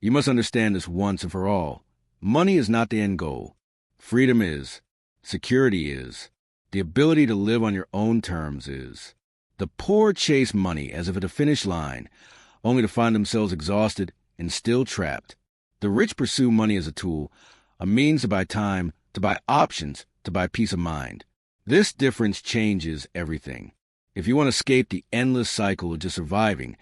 You must understand this once and for all. Money is not the end goal. Freedom is. Security is. The ability to live on your own terms is. The poor chase money as if at a finish line, only to find themselves exhausted and still trapped. The rich pursue money as a tool, a means to buy time, to buy options, to buy peace of mind. This difference changes everything. If you want to escape the endless cycle of just surviving,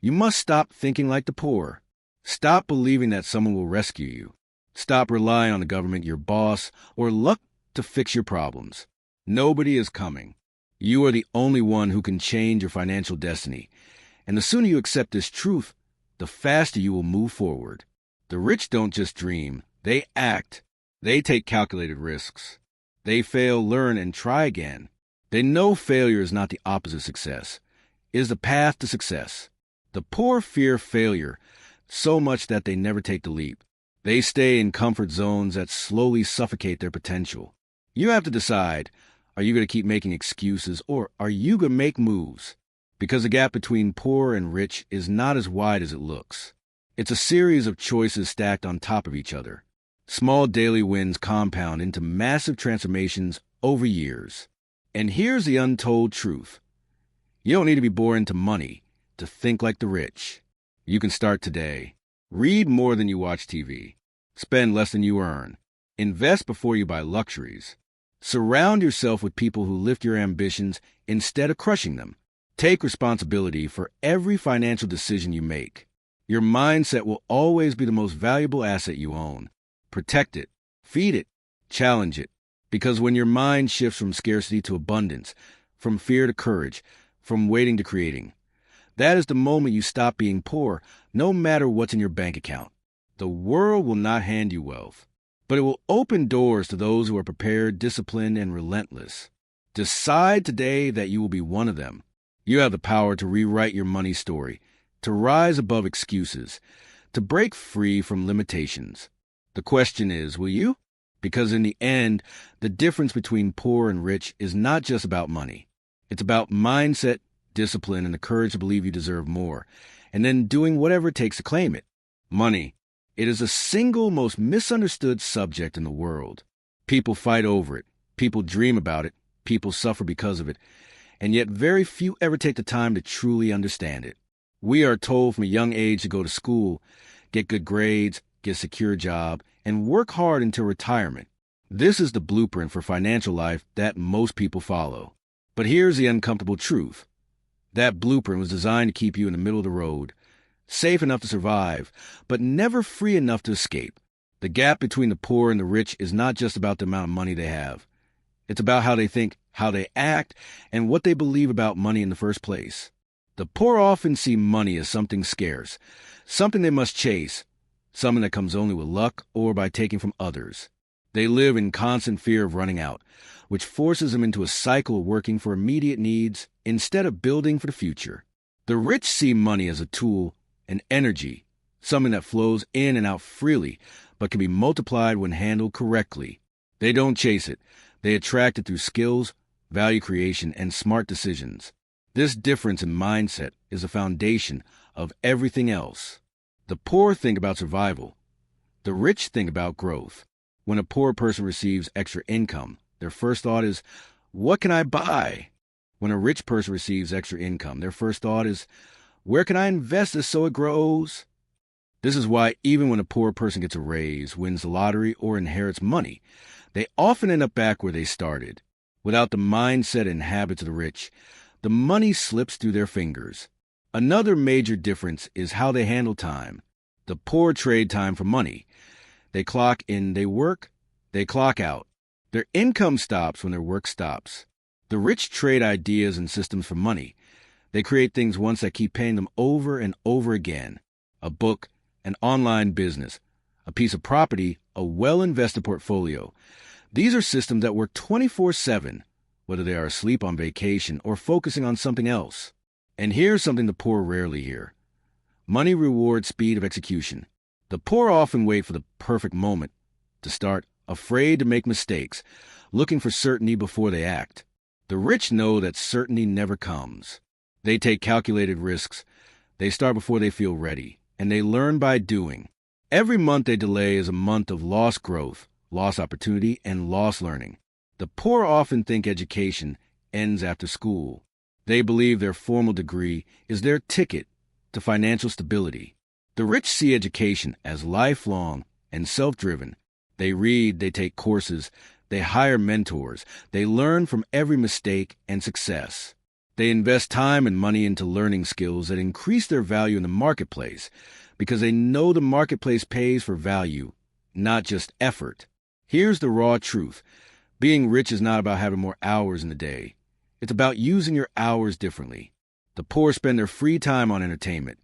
you must stop thinking like the poor. Stop believing that someone will rescue you. Stop relying on the government, your boss, or luck to fix your problems. Nobody is coming. You are the only one who can change your financial destiny. And the sooner you accept this truth, the faster you will move forward. The rich don't just dream, they act. They take calculated risks. They fail, learn, and try again. They know failure is not the opposite of success. It is the path to success. The poor fear failure so much that they never take the leap. They stay in comfort zones that slowly suffocate their potential. You have to decide, are you going to keep making excuses or are you going to make moves? Because the gap between poor and rich is not as wide as it looks. It's a series of choices stacked on top of each other. Small daily wins compound into massive transformations over years. And here's the untold truth. You don't need to be born into money to think like the rich. You can start today. Read more than you watch TV. Spend less than you earn. Invest before you buy luxuries. Surround yourself with people who lift your ambitions instead of crushing them. Take responsibility for every financial decision you make. Your mindset will always be the most valuable asset you own. Protect it, feed it, challenge it. Because when your mind shifts from scarcity to abundance, from fear to courage, from waiting to creating, that is the moment you stop being poor, no matter what's in your bank account. The world will not hand you wealth, but it will open doors to those who are prepared, disciplined, and relentless. Decide today that you will be one of them. You have the power to rewrite your money story, to rise above excuses, to break free from limitations. The question is, will you? Because in the end, the difference between poor and rich is not just about money. It's about mindset, discipline, and the courage to believe you deserve more, and then doing whatever it takes to claim it. Money. It is the single most misunderstood subject in the world. People fight over it. People dream about it. People suffer because of it. And yet very few ever take the time to truly understand it. We are told from a young age to go to school, get good grades, get a secure job, and work hard until retirement. This is the blueprint for financial life that most people follow. But here's the uncomfortable truth. That blueprint was designed to keep you in the middle of the road, safe enough to survive, but never free enough to escape. The gap between the poor and the rich is not just about the amount of money they have. It's about how they think, how they act, and what they believe about money in the first place. The poor often see money as something scarce, something they must chase, something that comes only with luck or by taking from others. They live in constant fear of running out, which forces them into a cycle of working for immediate needs instead of building for the future. The rich see money as a tool, an energy, something that flows in and out freely, but can be multiplied when handled correctly. They don't chase it. They attract it through skills, value creation, and smart decisions. This difference in mindset is the foundation of everything else. The poor think about survival. The rich think about growth. When a poor person receives extra income, their first thought is, what can I buy? When a rich person receives extra income, their first thought is, where can I invest this so it grows? This is why even when a poor person gets a raise, wins the lottery, or inherits money, they often end up back where they started. Without the mindset and habits of the rich, the money slips through their fingers. Another major difference is how they handle time. The poor trade time for money. They clock in, they work, they clock out. Their income stops when their work stops. The rich trade ideas and systems for money. They create things once that keep paying them over and over again. A book, an online business, a piece of property, a well-invested portfolio. These are systems that work 24/7, whether they are asleep on vacation or focusing on something else. And here's something the poor rarely hear. Money rewards speed of execution. The poor often wait for the perfect moment to start, afraid to make mistakes, looking for certainty before they act. The rich know that certainty never comes. They take calculated risks. They start before they feel ready, and they learn by doing. Every month they delay is a month of lost growth, lost opportunity, and lost learning. The poor often think education ends after school. They believe their formal degree is their ticket to financial stability. The rich see education as lifelong and self-driven. They read, they take courses, they hire mentors, they learn from every mistake and success. They invest time and money into learning skills that increase their value in the marketplace because they know the marketplace pays for value, not just effort. Here's the raw truth. Being rich is not about having more hours in the day. It's about using your hours differently. The poor spend their free time on entertainment,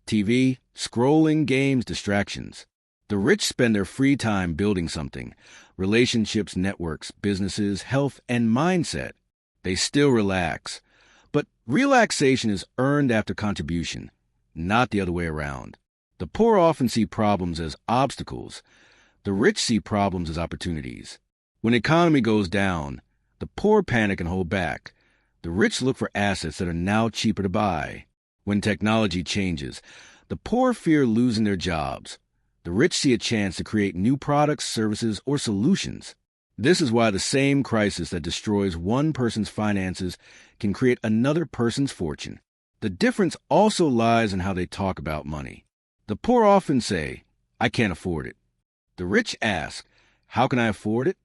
TV, scrolling, games, distractions. The rich spend their free time building something, relationships, networks, businesses, health, and mindset. They still relax. But relaxation is earned after contribution, not the other way around. The poor often see problems as obstacles. The rich see problems as opportunities. When the economy goes down, the poor panic and hold back. The rich look for assets that are now cheaper to buy. When technology changes, the poor fear losing their jobs. The rich see a chance to create new products, services, or solutions. This is why the same crisis that destroys one person's finances can create another person's fortune. The difference also lies in how they talk about money. The poor often say, "I can't afford it." The rich ask, "How can I afford it?"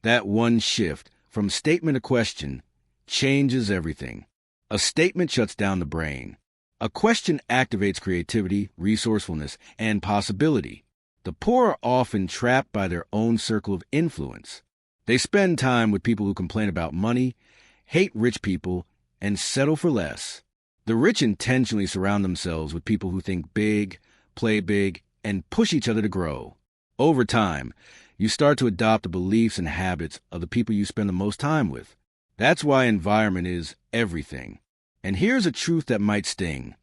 That one shift from statement to question changes everything. A statement shuts down the brain. A question activates creativity, resourcefulness, and possibility. The poor are often trapped by their own circle of influence. They spend time with people who complain about money, hate rich people, and settle for less. The rich intentionally surround themselves with people who think big, play big, and push each other to grow. Over time, you start to adopt the beliefs and habits of the people you spend the most time with. That's why environment is everything. And here's a truth that might sting.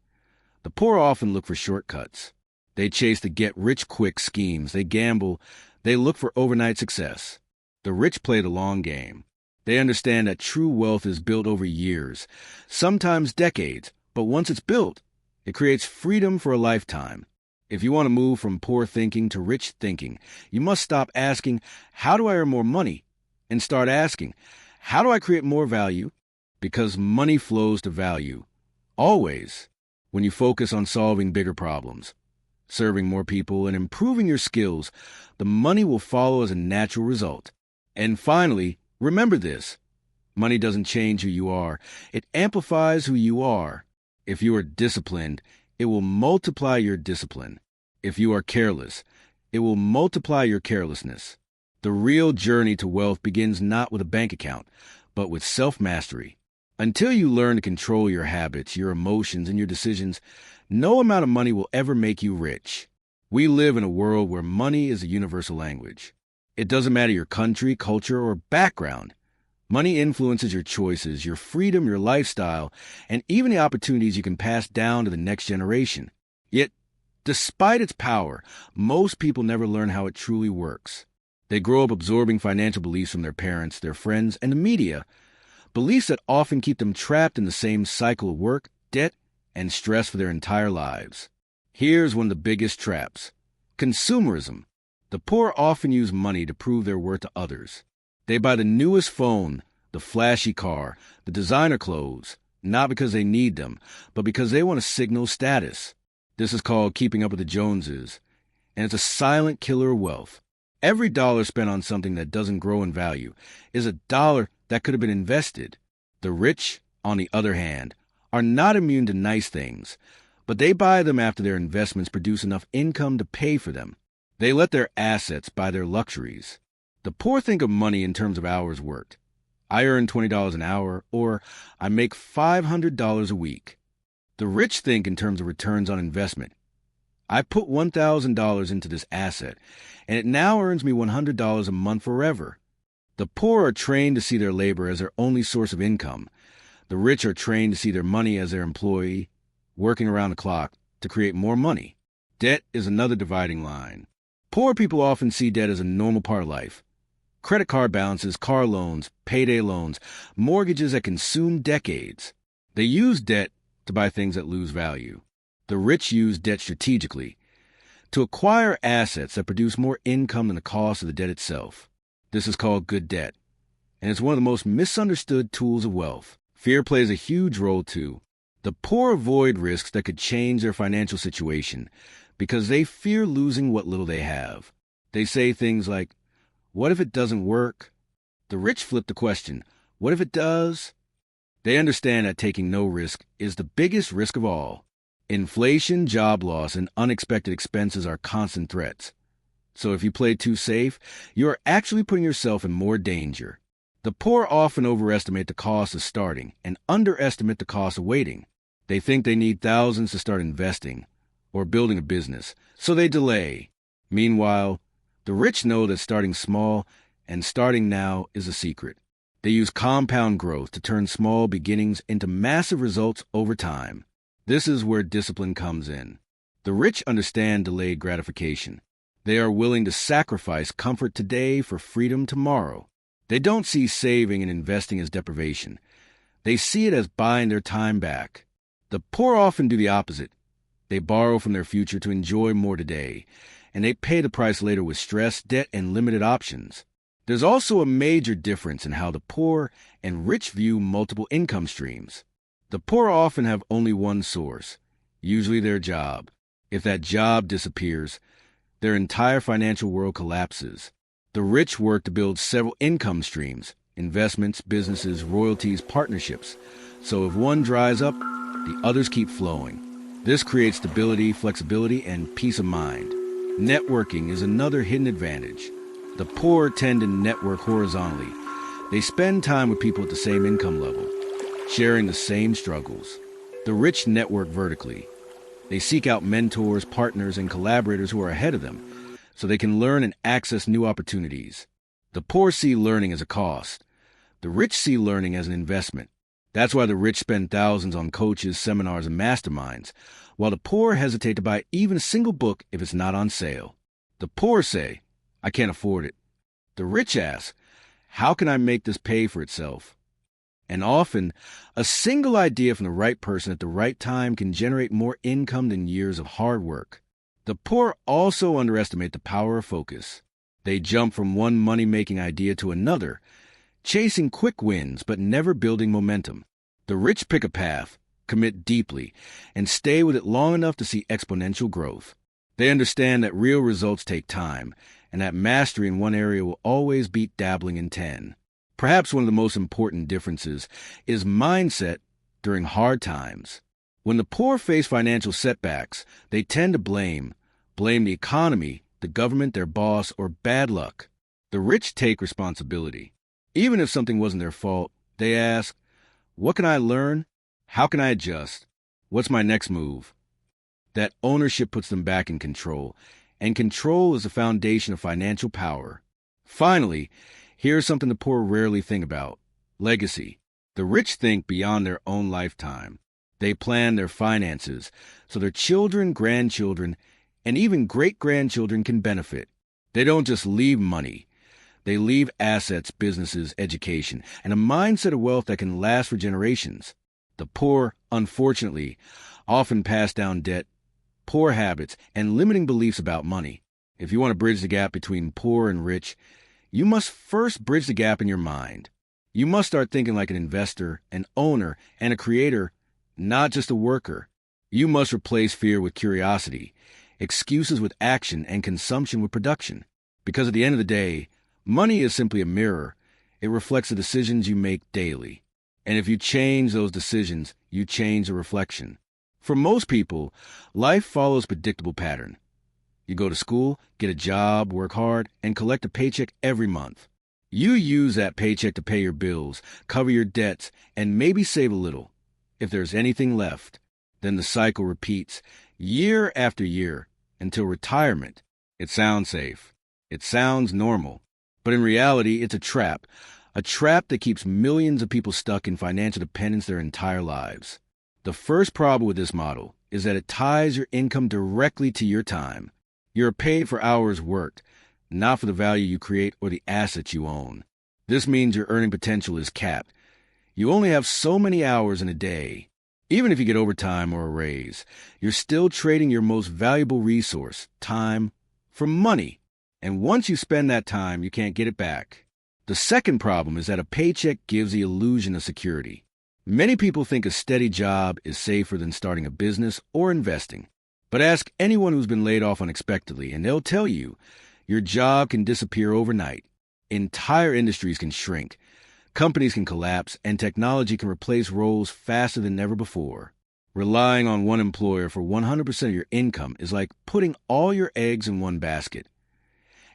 The poor often look for shortcuts. They chase the get-rich-quick schemes. They gamble. They look for overnight success. The rich play the long game. They understand that true wealth is built over years, sometimes decades, but once it's built, it creates freedom for a lifetime. If you want to move from poor thinking to rich thinking, you must stop asking, "How do I earn more money?" and start asking, "How do I create more value?" Because money flows to value. Always. When you focus on solving bigger problems, serving more people, and improving your skills, the money will follow as a natural result. And finally, remember this. Money doesn't change who you are. It amplifies who you are. If you are disciplined, it will multiply your discipline. If you are careless, it will multiply your carelessness. The real journey to wealth begins not with a bank account, but with self-mastery. Until you learn to control your habits, your emotions, and your decisions, no amount of money will ever make you rich. We live in a world where money is a universal language. It doesn't matter your country, culture, or background. Money influences your choices, your freedom, your lifestyle, and even the opportunities you can pass down to the next generation. Yet, despite its power, most people never learn how it truly works. They grow up absorbing financial beliefs from their parents, their friends, and the media, beliefs that often keep them trapped in the same cycle of work, debt, and stress for their entire lives. Here's one of the biggest traps: consumerism. The poor often use money to prove their worth to others. They buy the newest phone, the flashy car, the designer clothes, not because they need them, but because they want to signal status. This is called keeping up with the Joneses, and it's a silent killer of wealth. Every dollar spent on something that doesn't grow in value is a dollar that could have been invested. The rich, on the other hand, are not immune to nice things, but they buy them after their investments produce enough income to pay for them. They let their assets buy their luxuries. The poor think of money in terms of hours worked. I earn $20 an hour, or I make $500 a week. The rich think in terms of returns on investment. I put $1,000 into this asset, and it now earns me $100 a month forever. The poor are trained to see their labor as their only source of income. The rich are trained to see their money as their employee, working around the clock to create more money. Debt is another dividing line. Poor people often see debt as a normal part of life. Credit card balances, car loans, payday loans, mortgages that consume decades. They use debt to buy things that lose value. The rich use debt strategically. to acquire assets that produce more income than the cost of the debt itself. This is called good debt, and it's one of the most misunderstood tools of wealth. Fear plays a huge role, too. The poor avoid risks that could change their financial situation because they fear losing what little they have. They say things like, "What if it doesn't work?" The rich flip the question, "What if it does?" They understand that taking no risk is the biggest risk of all. Inflation, job loss, and unexpected expenses are constant threats. So if you play too safe, you are actually putting yourself in more danger. The poor often overestimate the cost of starting and underestimate the cost of waiting. They think they need thousands to start investing or building a business, so they delay. Meanwhile, the rich know that starting small and starting now is a secret. They use compound growth to turn small beginnings into massive results over time. This is where discipline comes in. The rich understand delayed gratification. They are willing to sacrifice comfort today for freedom tomorrow. They don't see saving and investing as deprivation. They see it as buying their time back. The poor often do the opposite. They borrow from their future to enjoy more today, and they pay the price later with stress, debt, and limited options. There's also a major difference in how the poor and rich view multiple income streams. The poor often have only one source, usually their job. If that job disappears, their entire financial world collapses. The rich work to build several income streams, investments, businesses, royalties, partnerships. So if one dries up, the others keep flowing. This creates stability, flexibility, and peace of mind. Networking is another hidden advantage. The poor tend to network horizontally. They spend time with people at the same income level, sharing the same struggles. The rich network vertically. They seek out mentors, partners, and collaborators who are ahead of them, so they can learn and access new opportunities. The poor see learning as a cost. The rich see learning as an investment. That's why the rich spend thousands on coaches, seminars, and masterminds, while the poor hesitate to buy even a single book if it's not on sale. The poor say, "I can't afford it." The rich ask, "How can I make this pay for itself?" And often, a single idea from the right person at the right time can generate more income than years of hard work. The poor also underestimate the power of focus. They jump from one money-making idea to another, chasing quick wins but never building momentum. The rich pick a path, commit deeply, and stay with it long enough to see exponential growth. They understand that real results take time, and that mastery in one area will always beat dabbling in 10. Perhaps one of the most important differences is mindset during hard times. When the poor face financial setbacks, they tend to blame the economy, the government, their boss, or bad luck. The rich take responsibility. Even if something wasn't their fault, they ask, "What can I learn? How can I adjust? What's my next move?" That ownership puts them back in control, and control is the foundation of financial power. Finally, here's something the poor rarely think about: legacy. The rich think beyond their own lifetime. They plan their finances so their children, grandchildren, and even great-grandchildren can benefit. They don't just leave money. They leave assets, businesses, education, and a mindset of wealth that can last for generations. The poor, unfortunately, often pass down debt, poor habits, and limiting beliefs about money. If you want to bridge the gap between poor and rich, you must first bridge the gap in your mind. You must start thinking like an investor, an owner, and a creator, not just a worker. You must replace fear with curiosity, excuses with action, and consumption with production. Because at the end of the day, money is simply a mirror. It reflects the decisions you make daily. And if you change those decisions, you change the reflection. For most people, life follows a predictable pattern. You go to school, get a job, work hard, and collect a paycheck every month. You use that paycheck to pay your bills, cover your debts, and maybe save a little. If there's anything left, then the cycle repeats year after year until retirement. It sounds safe. It sounds normal. But in reality, it's a trap that keeps millions of people stuck in financial dependence their entire lives. The first problem with this model is that it ties your income directly to your time. You're paid for hours worked, not for the value you create or the assets you own. This means your earning potential is capped. You only have so many hours in a day. Even if you get overtime or a raise, you're still trading your most valuable resource, time, for money. And once you spend that time, you can't get it back. The second problem is that a paycheck gives the illusion of security. Many people think a steady job is safer than starting a business or investing. But ask anyone who's been laid off unexpectedly, and they'll tell you your job can disappear overnight. Entire industries can shrink, companies can collapse, and technology can replace roles faster than ever before. Relying on one employer for 100% of your income is like putting all your eggs in one basket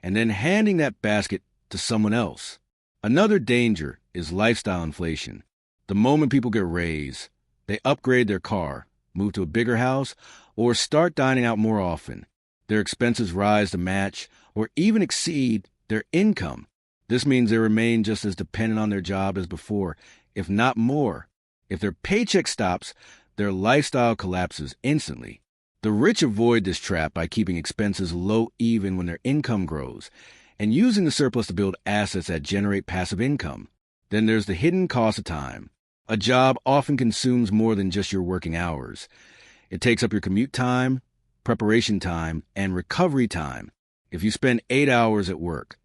and then handing that basket to someone else. Another danger is lifestyle inflation. The moment people get a raise, they upgrade their car, move to a bigger house, or start dining out more often. Their expenses rise to match or even exceed their income. This means they remain just as dependent on their job as before, if not more. If their paycheck stops, their lifestyle collapses instantly. The rich avoid this trap by keeping expenses low even when their income grows, and using the surplus to build assets that generate passive income. Then there's the hidden cost of time. A job often consumes more than just your working hours. It takes up your commute time, preparation time, and recovery time. If you spend 8 hours at work,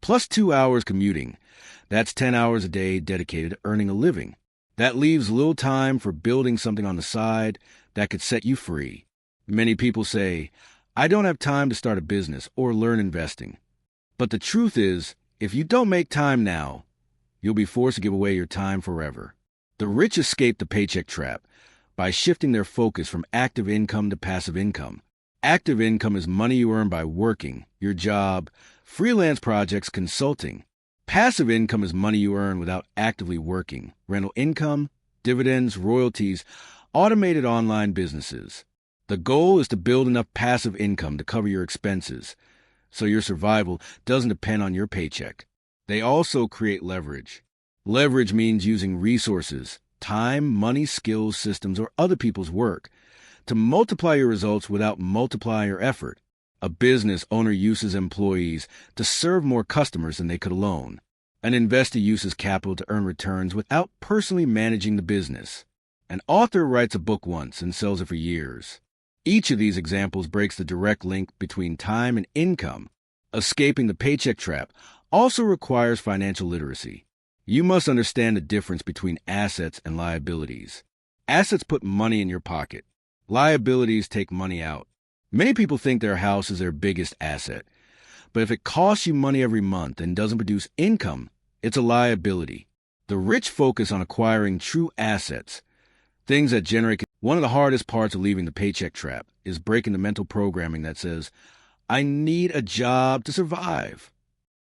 plus 2 hours commuting, that's 10 hours a day dedicated to earning a living. That leaves little time for building something on the side that could set you free. Many people say, I don't have time to start a business or learn investing. But the truth is, if you don't make time now, you'll be forced to give away your time forever. The rich escape the paycheck trap by shifting their focus from active income to passive income. Active income is money you earn by working, your job, freelance projects, consulting. Passive income is money you earn without actively working, rental income, dividends, royalties, automated online businesses. The goal is to build enough passive income to cover your expenses, so your survival doesn't depend on your paycheck. They also create leverage. Leverage means using resources, time, money, skills, systems, or other people's work to multiply your results without multiplying your effort. A business owner uses employees to serve more customers than they could alone. An investor uses capital to earn returns without personally managing the business. An author writes a book once and sells it for years. Each of these examples breaks the direct link between time and income. Escaping the paycheck trap also requires financial literacy. You must understand the difference between assets and liabilities. Assets put money in your pocket. Liabilities take money out. Many people think their house is their biggest asset. But if it costs you money every month and doesn't produce income, it's a liability. The rich focus on acquiring true assets, things that generate. One of the hardest parts of leaving the paycheck trap is breaking the mental programming that says, I need a job to survive.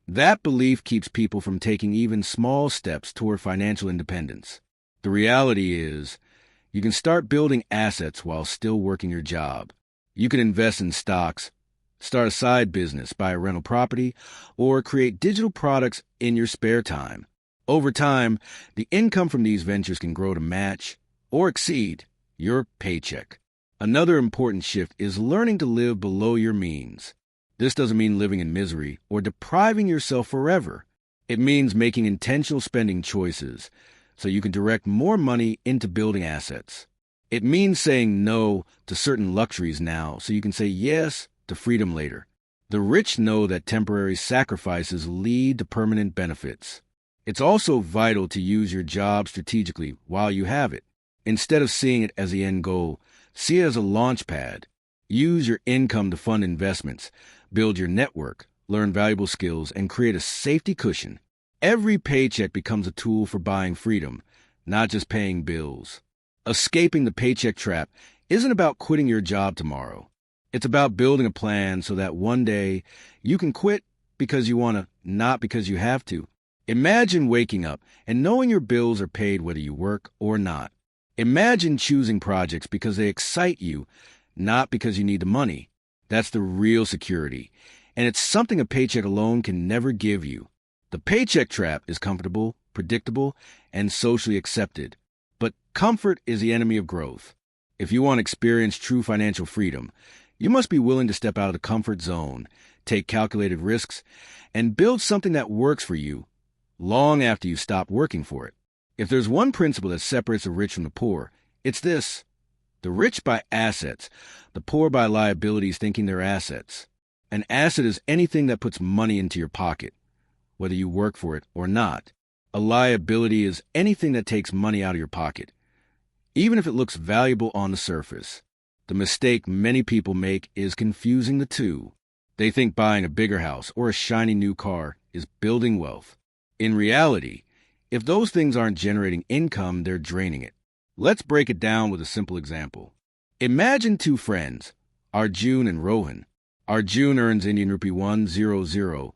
That belief keeps people from taking even small steps toward financial independence. The reality is, you can start building assets while still working your job. You can invest in stocks, start a side business, buy a rental property, or create digital products in your spare time. Over time, the income from these ventures can grow to match or exceed your paycheck. Another important shift is learning to live below your means. This doesn't mean living in misery or depriving yourself forever. It means making intentional spending choices so you can direct more money into building assets. It means saying no to certain luxuries now so you can say yes to freedom later. The rich know that temporary sacrifices lead to permanent benefits. It's also vital to use your job strategically while you have it. Instead of seeing it as the end goal, see it as a launch pad. Use your income to fund investments, build your network, learn valuable skills, and create a safety cushion. Every paycheck becomes a tool for buying freedom, not just paying bills. Escaping the paycheck trap isn't about quitting your job tomorrow. It's about building a plan so that one day you can quit because you want to, not because you have to. Imagine waking up and knowing your bills are paid whether you work or not. Imagine choosing projects because they excite you, not because you need the money. That's the real security, and it's something a paycheck alone can never give you. The paycheck trap is comfortable, predictable, and socially accepted. But comfort is the enemy of growth. If you want to experience true financial freedom, you must be willing to step out of the comfort zone, take calculated risks, and build something that works for you long after you stop working for it. If there's one principle that separates the rich from the poor, It's this. The rich buy assets, the poor buy liabilities thinking they're assets. An asset is anything that puts money into your pocket, whether you work for it or not. A liability is anything that takes money out of your pocket, even if it looks valuable on the surface. The mistake many people make is confusing the two. They think buying a bigger house or a shiny new car is building wealth. In reality, if those things aren't generating income, they're draining it. Let's break it down with a simple example. Imagine two friends, Arjun and Rohan. Arjun earns Indian rupee 100,000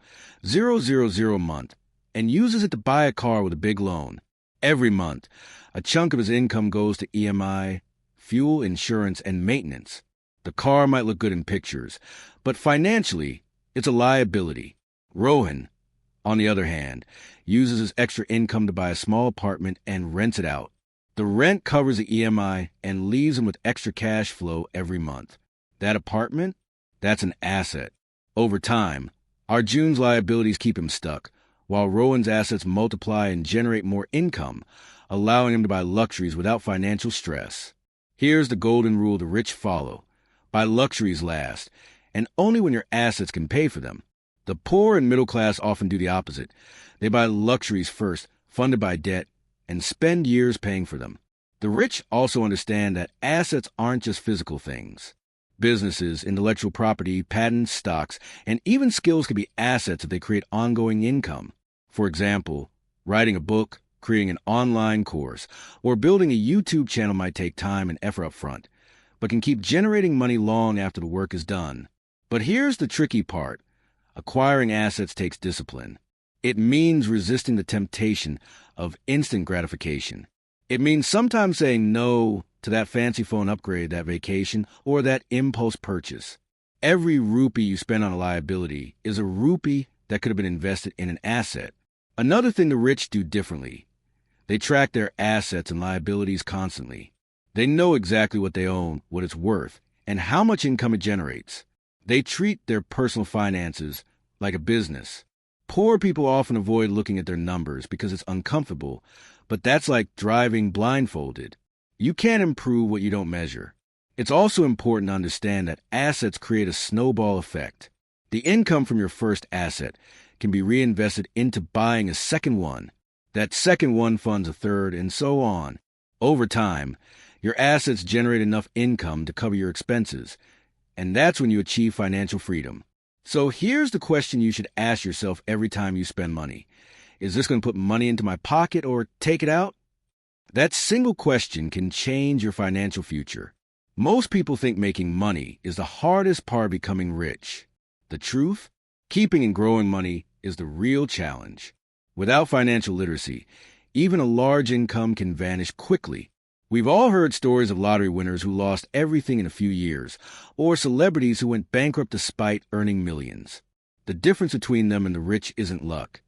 a month and uses it to buy a car with a big loan. Every month, a chunk of his income goes to EMI, fuel, insurance, and maintenance. The car might look good in pictures, but financially, it's a liability. Rohan, on the other hand, uses his extra income to buy a small apartment and rents it out. The rent covers the EMI and leaves him with extra cash flow every month. That apartment? That's an asset. Over time, Arjun's liabilities keep him stuck, while Rohan's assets multiply and generate more income, allowing him to buy luxuries without financial stress. Here's the golden rule the rich follow. Buy luxuries last, and only when your assets can pay for them. The poor and middle class often do the opposite. They buy luxuries first, funded by debt, and spend years paying for them. The rich also understand that assets aren't just physical things. Businesses, intellectual property, patents, stocks, and even skills can be assets if they create ongoing income. For example, writing a book, creating an online course, or building a YouTube channel might take time and effort up front, but can keep generating money long after the work is done. But here's the tricky part. Acquiring assets takes discipline. It means resisting the temptation of instant gratification. It means sometimes saying no to that fancy phone upgrade, that vacation, or that impulse purchase. Every rupee you spend on a liability is a rupee that could have been invested in an asset. Another thing the rich do differently. They track their assets and liabilities constantly. They know exactly what they own, what it's worth, and how much income it generates. They treat their personal finances like a business. Poor people often avoid looking at their numbers because it's uncomfortable, but that's like driving blindfolded. You can't improve what you don't measure. It's also important to understand that assets create a snowball effect. The income from your first asset can be reinvested into buying a second one. That second one funds a third, and so on. Over time, your assets generate enough income to cover your expenses, and that's when you achieve financial freedom. So here's the question you should ask yourself every time you spend money. Is this going to put money into my pocket or take it out? That single question can change your financial future. Most people think making money is the hardest part of becoming rich. The truth? Keeping and growing money is the real challenge. Without financial literacy, even a large income can vanish quickly. We've all heard stories of lottery winners who lost everything in a few years, or celebrities who went bankrupt despite earning millions. The difference between them and the rich isn't luck.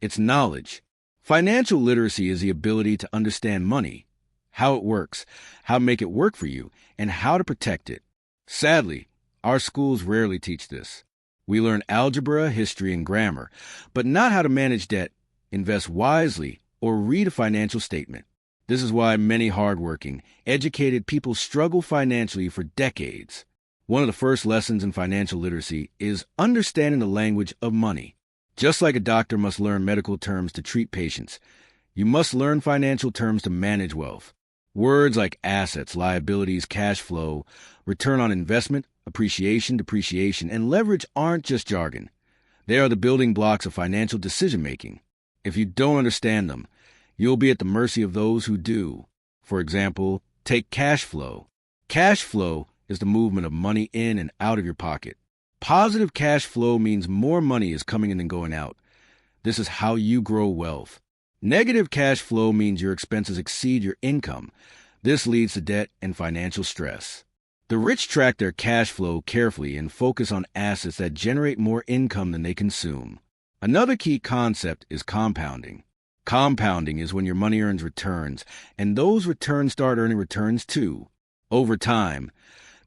It's knowledge. Financial literacy is the ability to understand money, how it works, how to make it work for you, and how to protect it. Sadly, our schools rarely teach this. We learn algebra, history, and grammar, but not how to manage debt, invest wisely, or read a financial statement. This is why many hardworking, educated people struggle financially for decades. One of the first lessons in financial literacy is understanding the language of money. Just like a doctor must learn medical terms to treat patients, you must learn financial terms to manage wealth. Words like assets, liabilities, cash flow, return on investment, appreciation, depreciation, and leverage aren't just jargon. They are the building blocks of financial decision-making. If you don't understand them, you'll be at the mercy of those who do. For example, take cash flow. Cash flow is the movement of money in and out of your pocket. Positive cash flow means more money is coming in than going out. This is how you grow wealth. Negative cash flow means your expenses exceed your income. This leads to debt and financial stress. The rich track their cash flow carefully and focus on assets that generate more income than they consume. Another key concept is compounding. Compounding is when your money earns returns, and those returns start earning returns too. Over time,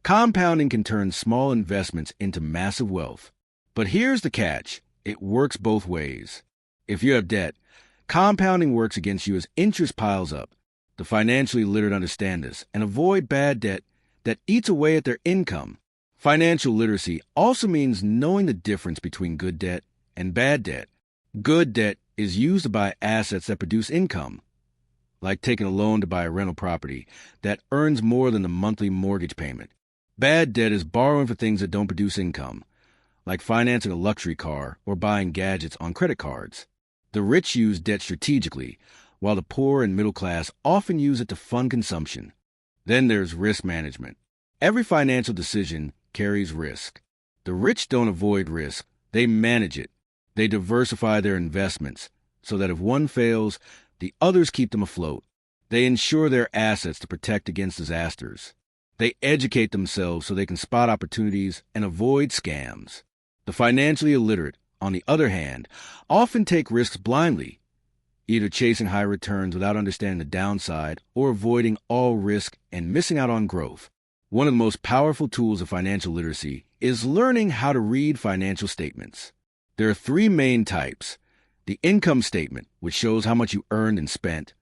compounding can turn small investments into massive wealth. But here's the catch. It works both ways. If you have debt, compounding works against you as interest piles up. The financially literate understand this and avoid bad debt that eats away at their income. Financial literacy also means knowing the difference between good debt and bad debt. Good debt is used to buy assets that produce income, like taking a loan to buy a rental property that earns more than the monthly mortgage payment. Bad debt is borrowing for things that don't produce income, like financing a luxury car or buying gadgets on credit cards. The rich use debt strategically, while the poor and middle class often use it to fund consumption. Then there's risk management. Every financial decision carries risk. The rich don't avoid risk, they manage it. They diversify their investments so that if one fails, the others keep them afloat. They insure their assets to protect against disasters. They educate themselves so they can spot opportunities and avoid scams. The financially illiterate, on the other hand, often take risks blindly, either chasing high returns without understanding the downside or avoiding all risk and missing out on growth. One of the most powerful tools of financial literacy is learning how to read financial statements. There are three main types: the income statement, which shows how much you earned and spent;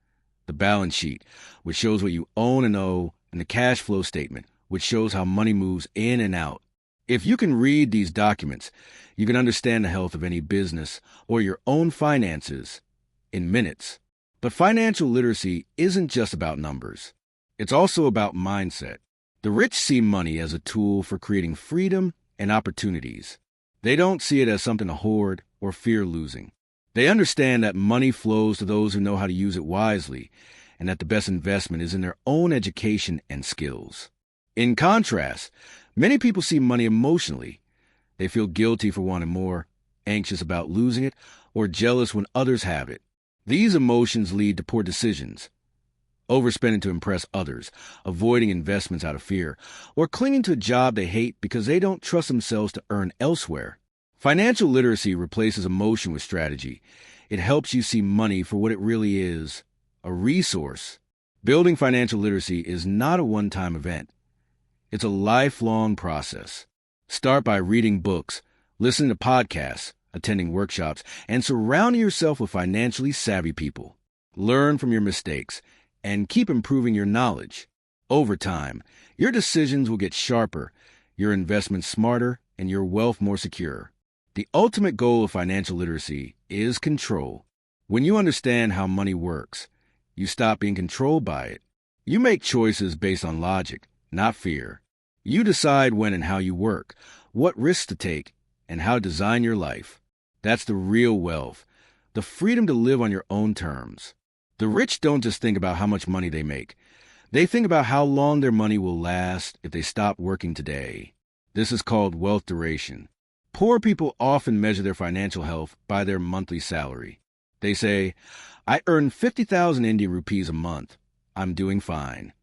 the balance sheet, which shows what you own and owe; and the cash flow statement, which shows how money moves in and out. If you can read these documents, you can understand the health of any business or your own finances in minutes. But financial literacy isn't just about numbers. It's also about mindset. The rich see money as a tool for creating freedom and opportunities. They don't see it as something to hoard or fear losing. They understand that money flows to those who know how to use it wisely, and that the best investment is in their own education and skills. In contrast, many people see money emotionally. They feel guilty for wanting more, anxious about losing it, or jealous when others have it. These emotions lead to poor decisions, overspending to impress others, avoiding investments out of fear, or clinging to a job they hate because they don't trust themselves to earn elsewhere. Financial literacy replaces emotion with strategy. It helps you see money for what it really is, a resource. Building financial literacy is not a one-time event. It's a lifelong process. Start by reading books, listening to podcasts, attending workshops, and surrounding yourself with financially savvy people. Learn from your mistakes and keep improving your knowledge. Over time, your decisions will get sharper, your investments smarter, and your wealth more secure. The ultimate goal of financial literacy is control. When you understand how money works, you stop being controlled by it. You make choices based on logic, not fear. You decide when and how you work, what risks to take, and how to design your life. That's the real wealth, the freedom to live on your own terms. The rich don't just think about how much money they make. They think about how long their money will last if they stop working today. This is called wealth duration. Poor people often measure their financial health by their monthly salary. They say, "I earn 50,000 Indian rupees a month. I'm doing fine."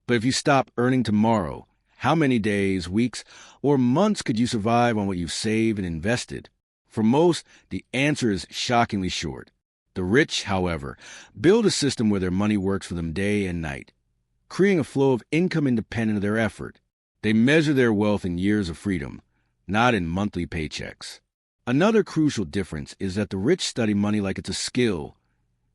But if you stop earning tomorrow, how many days, weeks, or months could you survive on what you've saved and invested? For most, the answer is shockingly short. The rich, however, build a system where their money works for them day and night, creating a flow of income independent of their effort. They measure their wealth in years of freedom, not in monthly paychecks. Another crucial difference is that the rich study money like it's a skill,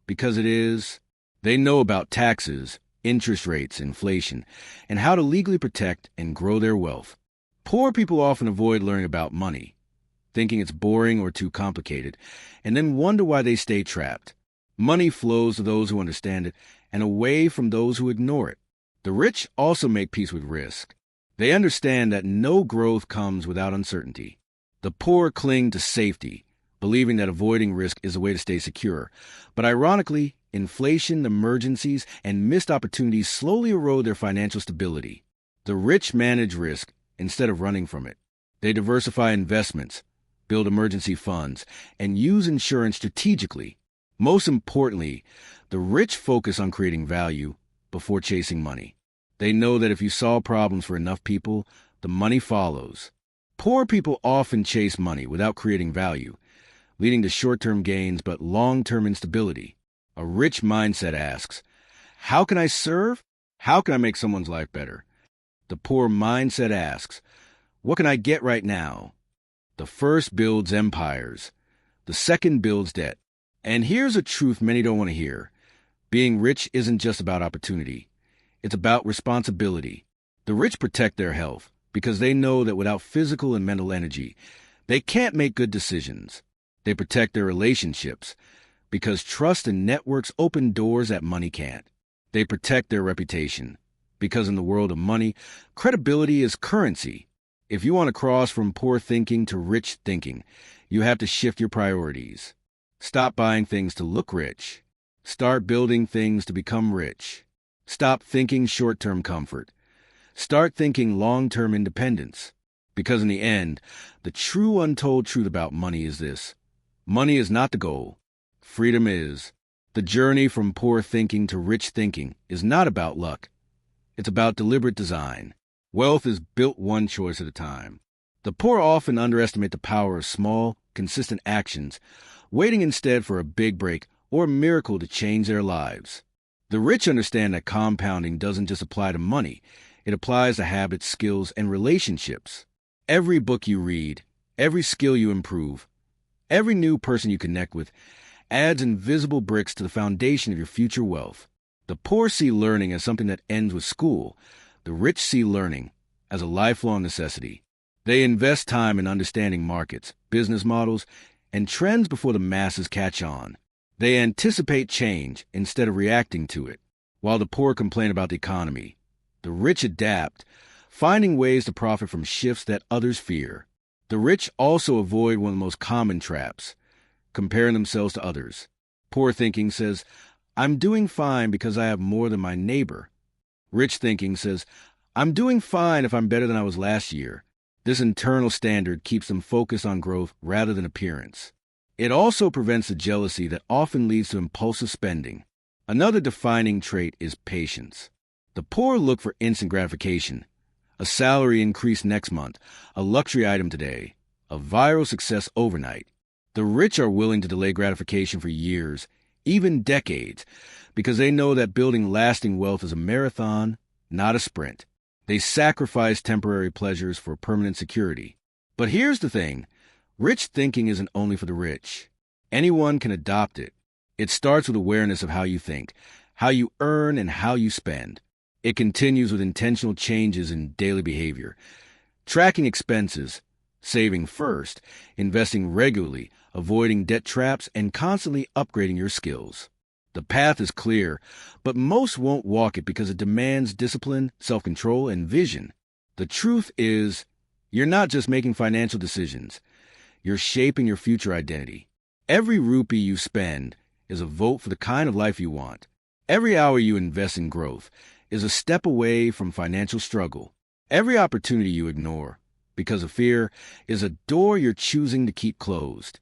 because it is. They know about taxes, interest rates, inflation, and how to legally protect and grow their wealth. Poor people often avoid learning about money, thinking it's boring or too complicated, and then wonder why they stay trapped. Money flows to those who understand it and away from those who ignore it. The rich also make peace with risk. They understand that no growth comes without uncertainty. The poor cling to safety, believing that avoiding risk is a way to stay secure. But ironically, inflation, emergencies, and missed opportunities slowly erode their financial stability. The rich manage risk instead of running from it. They diversify investments, build emergency funds, and use insurance strategically. Most importantly, the rich focus on creating value before chasing money. They know that if you solve problems for enough people, the money follows. Poor people often chase money without creating value, leading to short-term gains but long-term instability. A rich mindset asks, how can I serve? How can I make someone's life better? The poor mindset asks, what can I get right now? The first builds empires. The second builds debt. And here's a truth many don't want to hear. Being rich isn't just about opportunity. It's about responsibility. The rich protect their health because they know that without physical and mental energy, they can't make good decisions. They protect their relationships because trust and networks open doors that money can't. They protect their reputation because in the world of money, credibility is currency. If you want to cross from poor thinking to rich thinking, you have to shift your priorities. Stop buying things to look rich. Start building things to become rich. Stop thinking short-term comfort. Start thinking long-term independence. Because in the end, the true untold truth about money is this. Money is not the goal. Freedom is. The journey from poor thinking to rich thinking is not about luck. It's about deliberate design. Wealth is built one choice at a time. The poor often underestimate the power of small, consistent actions, waiting instead for a big break or a miracle to change their lives. The rich understand that compounding doesn't just apply to money. It applies to habits, skills, and relationships. Every book you read, every skill you improve, every new person you connect with adds invisible bricks to the foundation of your future wealth. The poor see learning as something that ends with school. The rich see learning as a lifelong necessity. They invest time in understanding markets, business models, and trends before the masses catch on. They anticipate change instead of reacting to it. While the poor complain about the economy, the rich adapt, finding ways to profit from shifts that others fear. The rich also avoid one of the most common traps, comparing themselves to others. Poor thinking says, I'm doing fine because I have more than my neighbor. Rich thinking says, I'm doing fine if I'm better than I was last year. This internal standard keeps them focused on growth rather than appearance. It also prevents the jealousy that often leads to impulsive spending. Another defining trait is patience. The poor look for instant gratification. A salary increase next month, a luxury item today, a viral success overnight. The rich are willing to delay gratification for years, even decades, because they know that building lasting wealth is a marathon, not a sprint. They sacrifice temporary pleasures for permanent security. But here's the thing. Rich thinking isn't only for the rich. Anyone can adopt it. It starts with awareness of how you think, how you earn, and how you spend. It continues with intentional changes in daily behavior. Tracking expenses, saving first, investing regularly, avoiding debt traps, and constantly upgrading your skills. The path is clear, but most won't walk it because it demands discipline, self-control, and vision. The truth is, you're not just making financial decisions. You're shaping your future identity. Every rupee you spend is a vote for the kind of life you want. Every hour you invest in growth is a step away from financial struggle. Every opportunity you ignore because of fear is a door you're choosing to keep closed.